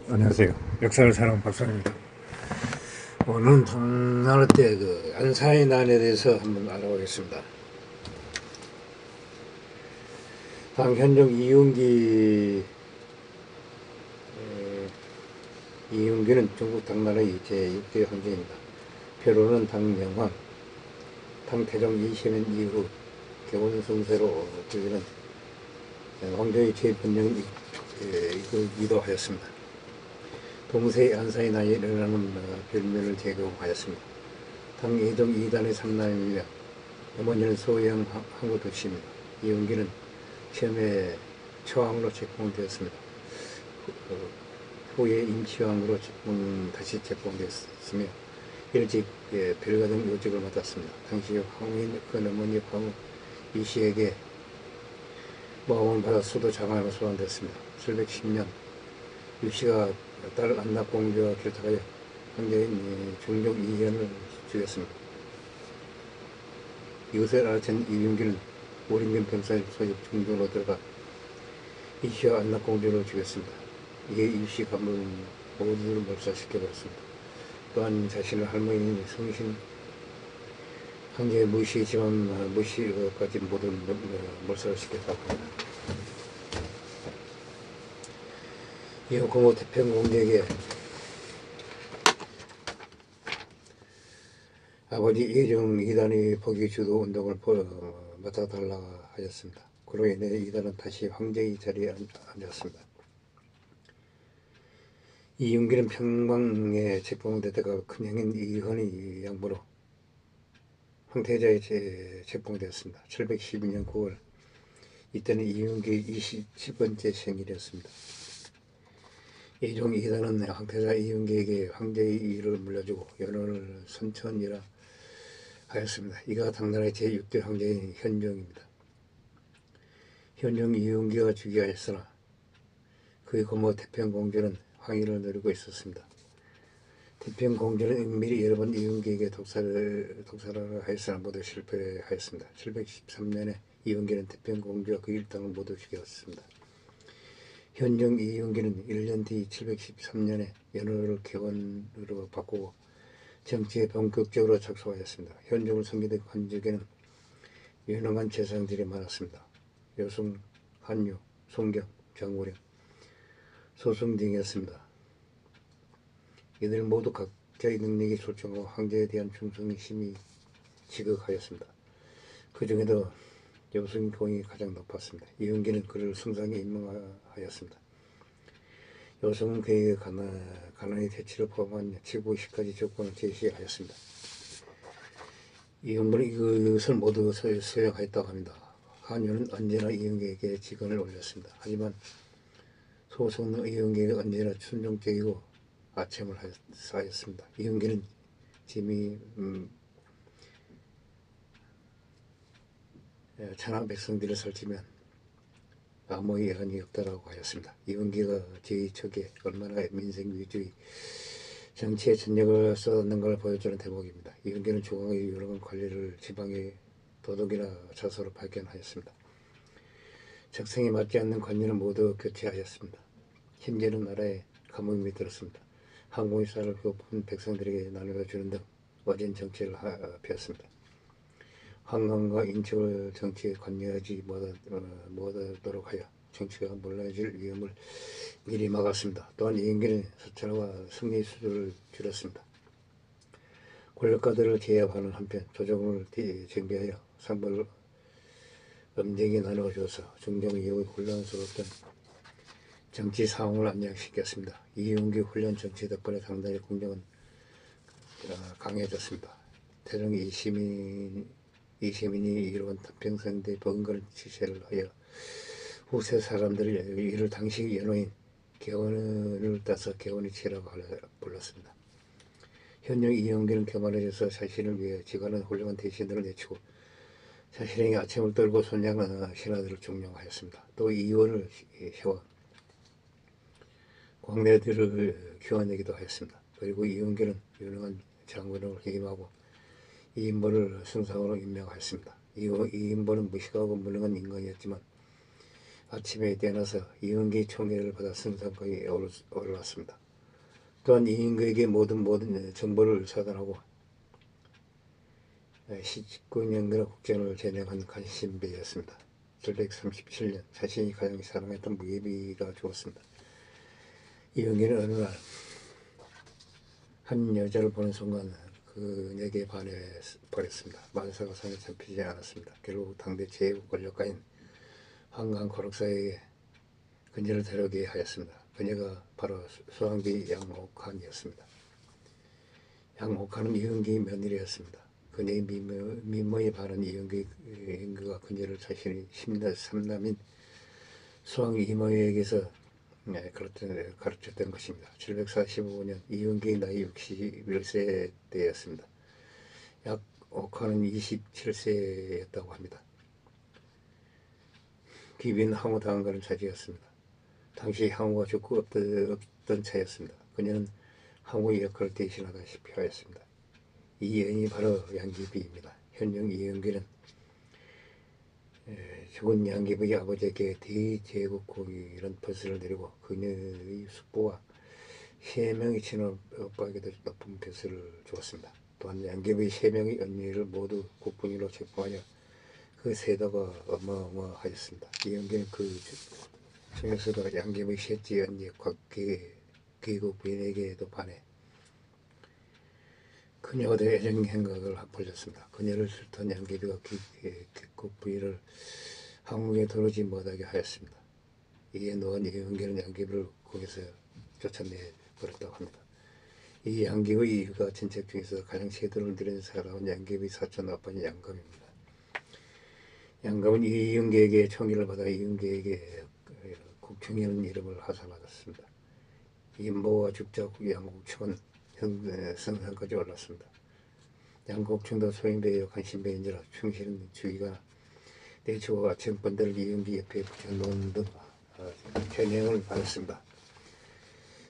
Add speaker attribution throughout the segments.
Speaker 1: 안녕하세요. 역사를 사는 박사입니다. 오늘은 당나라 때 안사의 난에 대해서 한번 알아보겠습니다. 당 현종 이윤기는 중국 당나라의 제6대 황제입니다. 벼로는 당명황, 당태종 이시민 이후 개원성세로 불리는 황제의 제1번영을 이끌기도 하였습니다. 동서의 안사의 나이라는 별명을 제공하였습니다. 당 예종 2단의 3남이며 어머니는 소영 항구 도시입니다. 이윤기는 처음에 처왕으로 책봉되었습니다. 후에 임치왕으로 다시 책봉되었으며 일찍 별가등 요직을 맡았습니다. 당시 황후인 그 어머니 황후 이씨에게 모함을 받아 수도 장안으로 소환됐습니다. 710년 유씨가 딸 안락공주와 결탁하여 황제인 중종 이현을 죽였습니다. 이것을 알아챈 이윤기는 오림된 병사의 소집 중도로 들어가 이씨와 안락공주를 죽였습니다. 이에 이씨 가문 모두를 몰살시켜버렸습니다. 또한 자신의 할머니인 성신 황제의 무시지만 무시까지 모두 몰살을 시켰다고 합니다. 이후 고모 태평공주에게 아버지 예종 2단의 포기 주도 운동을 맡아달라 하였습니다. 그로 인해 2단은 다시 황제의 자리에 앉았습니다. 이윤기는 평광에 책봉되다가 큰형인 이헌의 양보로 황태자에 책봉되었습니다. 712년 9월 이때는 이윤기 27번째 생일이었습니다. 예종 2단은 황태자 이윤기에게 황제의 일을 물려주고 연호를 선천이라 하였습니다. 이가 당나라의 제6대 황제인 현종입니다. 현종 이윤기가 즉위하였으나 그의 고모 태평공주는 황위를 누리고 있었습니다. 태평공주는 은밀히 여러 번 이윤기에게 독살하라 하였으나 모두 실패하였습니다. 713년에 이윤기는 태평공주와 그 일당을 모두 죽였습니다. 현종 이윤기는 1년 뒤 713년에 연호를 개원으로 바꾸고 정치에 본격적으로 착수하였습니다. 현종을 섬기던 관직에는 유능한 재상들이 많았습니다. 여승, 한유, 송경, 장우령, 소승 등이었습니다. 이들 모두 각자의 능력이 출중하고 황제에 대한 충성이 심히 지극하였습니다. 그 중에도 여승의 공이 가장 높았습니다. 이윤기는 그를 승상에 임명하였습니다. 여승은 그에게 가난의 대치를 포함한 750가지 조건을 제시하였습니다. 이윤기는 이것을 모두 수용하였다고 합니다. 한유는 언제나 이윤기에게 직언을 올렸습니다. 하지만 소승은 이윤기에게 언제나 순종적이고 아첨을 하였습니다. 이윤기는 짐이 천하 백성들을 살찌면 아무 예한이 없다라고 하였습니다. 이윤기가 제2척에 얼마나 민생 위주의 정치에 전력을 쏟았는가를 보여주는 대목입니다. 이윤기는 중앙의 유능한 관리를 지방의 도덕이나 자서로 발견하였습니다. 적성에 맞지 않는 관리는 모두 교체하였습니다. 현재는 나라에 가뭄이 들었습니다. 항공의 쌀을 배고픈 백성들에게 나누어주는 등 어진 정치를 펴었습니다. 환관과 인척을 정치에 관여하지 못하도록 하여 정치가 몰라질 위험을 미리 막았습니다. 또한 이윤기는 사찰과 승리 수준을 줄였습니다. 권력가들을 제압하는 한편 조정을 쟁취하여 상벌을 엄정히 나누어줘서 중종 이후의 혼란스러웠던 정치 상황을 안정시켰습니다. 이윤기 훈련 정치 덕분에 당나라의 국력은 강해졌습니다. 태종 이시민이 이루은 태평성대 번거로운 지시를 하여 후세 사람들이 이를 당시 연호인 개원을 따서 개원이치라고 불렀습니다. 현종 이윤기는 교만해져서 자신을 위해 지관한 훌륭한 대신들을 내치고 자신에게 아침을 떨고 손양한 신하들을 중용하였습니다. 또 이원을 해와 광내들을 교환하기도 하였습니다. 그리고 이윤기는 유능한 장군을 해임하고 이인보를 승상으로 임명하였습니다. 이인보는 무식하고 무능한 인간이었지만 아침에 태어나서 이은기 총애를 받아 승상까지 올랐습니다. 또한 이은기에게 모든 정보를 차단하고 19년간 국정을 진행한 간신배였습니다. 737년 자신이 가장 사랑했던 무예비가 죽었습니다. 이은기는 어느 날 한 여자를 보는 순간 그녀에게 반해버렸습니다. 만사가 손에 잡히지 않았습니다. 결국 당대 최고 권력가인 한강 고록사에게 그녀를 데려오게 하였습니다. 그녀가 바로 수왕비 양옥한이었습니다. 양옥한은 이은기 며느리였습니다. 그녀의 미모에 반한 이은기가 그녀를 자신의 삼남인 수왕 이모에게서 가르쳤던 것입니다. 745년 이은기의 나이 61세 때였습니다. 양옥한은 27세였다고 합니다. 귀빈 항우 당한가는 자제였습니다. 당시 항우가 죽고 없던 차였습니다. 그녀는 항우의 역할을 대신하다시피 하였습니다. 이 여인이 바로 양귀비입니다. 현령 이은기는 죽은 양귀비의 아버지에게 대제국공이라는 벼슬을 내리고 그녀의 숙부와 3명의 친오빠에게도 높은 벼슬을 주었습니다. 또한 양귀비의 3명의 언니를 모두 국분위로 책봉하여 그 세도가 어마어마하였습니다. 이은기는 그 중에서도 양귀비의 셋째 언니 곽귀국 부인에게도 반해 그녀가 더 애정 행각을 벌였습니다. 그녀를 싫던 양귀비가 곽귀국 부인을 한국에 들어오지 못하게 하였습니다. 이에 노한 이은기는 양귀비를 거기서 쫓아내버렸다고 합니다. 이 양귀비의 이유가 친척 중에서 가장 세도를 들인 사람은 양귀비 사촌 아빠인 양감입니다. 양감은 이은기에게 총애를 받아 이은기에게 국충이라는 이름을 하사받았습니다. 임보와 죽자 양국충은 성상까지 올랐습니다. 양국충도 소인배여 간신배인지라 충실은 주의가 내주와 아청번들을 이은기 옆에 붙여놓은 등 전행을 받았습니다.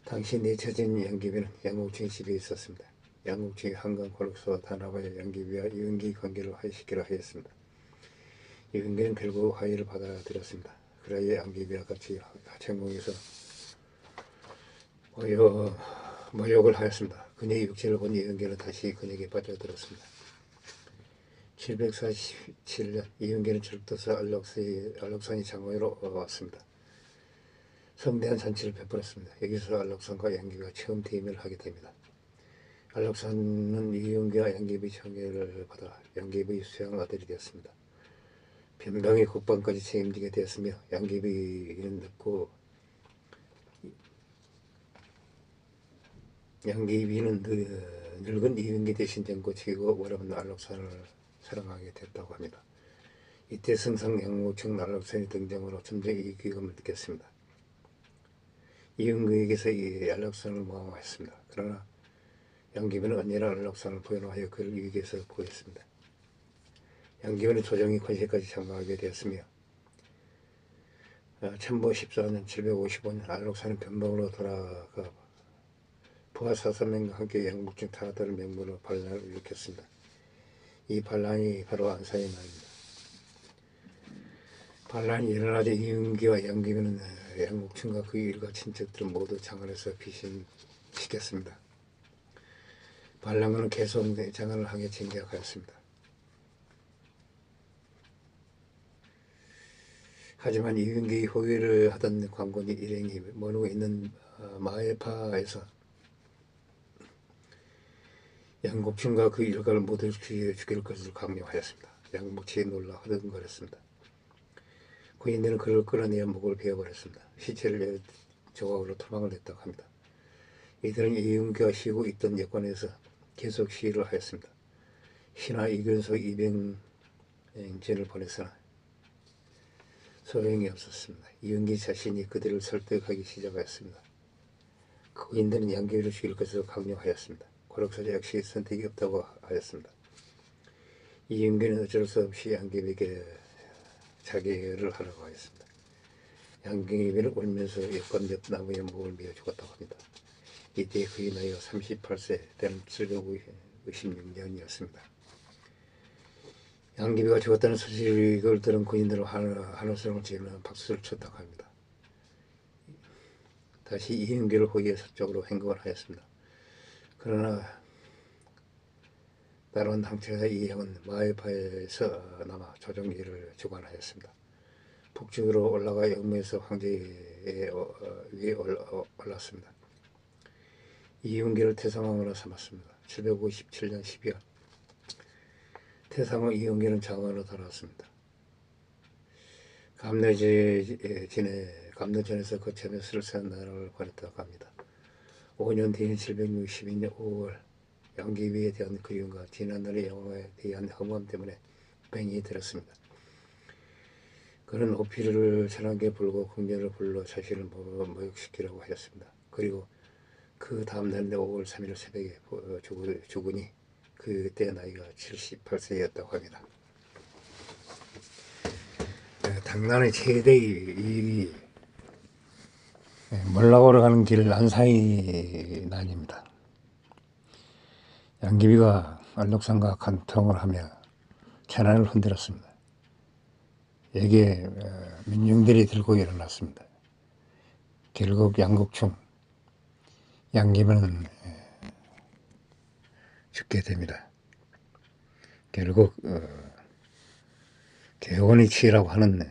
Speaker 1: 당시 내쳐진 양귀비는 양국충의 집에 있었습니다. 양국충이 한강 고록소와 단합하여 양귀비와 이은기 관계를 화해시키려 하였습니다. 이은기는 결국 화해를 받아들였습니다. 그러자 양귀비와 같이 하천궁에서 모욕을 하였습니다. 그녀의 육체를 본 이은기는 다시 그녀에게 빠져들었습니다. 747년 이은기는 철도서 안록산이 장원으로 왔습니다. 성대한 잔치를 베풀었습니다. 여기서 안록산과 양귀비가 처음 대면을 하게 됩니다. 안록산은 이은기와 양귀비 청애를 받아 양귀비의 수양 아들이 되었습니다. 변방의 국방까지 책임지게 되었으며 양귀비는 늙은 이은기 대신 전고치고 어려운 안록산을 사랑하게 됐다고 합니다. 이때 성상 양국충 안록산의 등장으로 점점 이기감을 느꼈습니다. 이은기에게서 이 안록산을 모함하였습니다. 그러나 양귀비는 언니나 안록산을 포용하여 그를 위기에서 구했습니다. 양귀비는 조정의 권세까지 장악하게 되었으며 1014년 755년 안록산은 변방으로 돌아가 부하사선명과 함께 양국충 타라다를 명분으로 반란을 일으켰습니다. 이 반란이 바로 안사의 날입니다. 반란이 일어나자 이은기와 양귀비는 양국충과 그 일가 친척들을 모두 장안에서 피신시켰습니다. 반란군은 계속 장안을 향해 진격하였습니다. 하지만 이은기의 호위를 하던 관군이 일행이 머무르고 있는 마에파에서 양국충과 그 일가를 모두 죽일 것을 강요하였습니다. 양복치에 놀라 허둥거렸습니다. 군인들은 그를 끌어내어 목을 베어버렸습니다. 시체를 조각으로 토막을 냈다고 합니다. 이들은 이은기가 쉬고 있던 여관에서 계속 시위를 하였습니다. 신하 이근소 200인진을 보내서나 소용이 없었습니다. 이은기 자신이 그들을 설득하기 시작하였습니다. 군인들은 양귀비를 죽일 것을 강요하였습니다. 고록사 역시 선택이 없다고 하였습니다. 이은기는 어쩔 수 없이 양귀비에게 자결을 하라고 하였습니다. 양귀비는 울면서 여관 옆 나무에 목을 메어 죽었다고 합니다. 이때 그의 나이가 38세, 때는 756년이었습니다. 양귀비가 죽었다는 소식을 들은 군인들은 한우성을 지으며 박수를 쳤다고 합니다. 다시 이은기를 호위해 서쪽으로 행군을 하였습니다. 그러나 따라온 항체사 이형은 마을파에서 남아 조정기를 주관하였습니다. 북쪽으로 올라가 영무에서 황제의 위에 올랐습니다. 이윤기를 태상왕으로 삼았습니다. 757년 12월 태상왕 이윤기는 장원으로 돌아왔습니다. 감내전에서 거처며 슬세한 나라를 관했다고 합니다. 5년 뒤인 762년 5월 양귀비에 대한 그리움과 지난날의 영화에 대한 허무함 때문에 병이 들었습니다. 그는 오피를 천하게 불고 궁녀를 불러 자신을 모욕시키라고 하였습니다. 그리고 그 다음 날 5월 3일 새벽에 죽으니 그때 나이가 78세였다고 합니다. 당나라의 최대의 일이 몰락으로 가는 길 안사이 난입니다. 양귀비가 안록산과 간통을 하며 천안을 흔들었습니다. 여기에 민중들이 들고 일어났습니다. 결국 양국충 양귀비는 죽게 됩니다. 결국 개원의 치라고 하는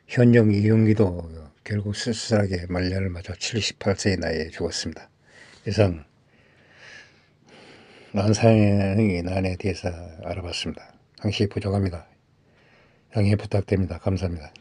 Speaker 1: 현종 이윤기도 결국 쓸쓸하게 말년을 맞아 78세의 나이에 죽었습니다. 이상 난사의 난에 대해서 알아봤습니다. 당시 부족합니다. 양해 부탁드립니다. 감사합니다.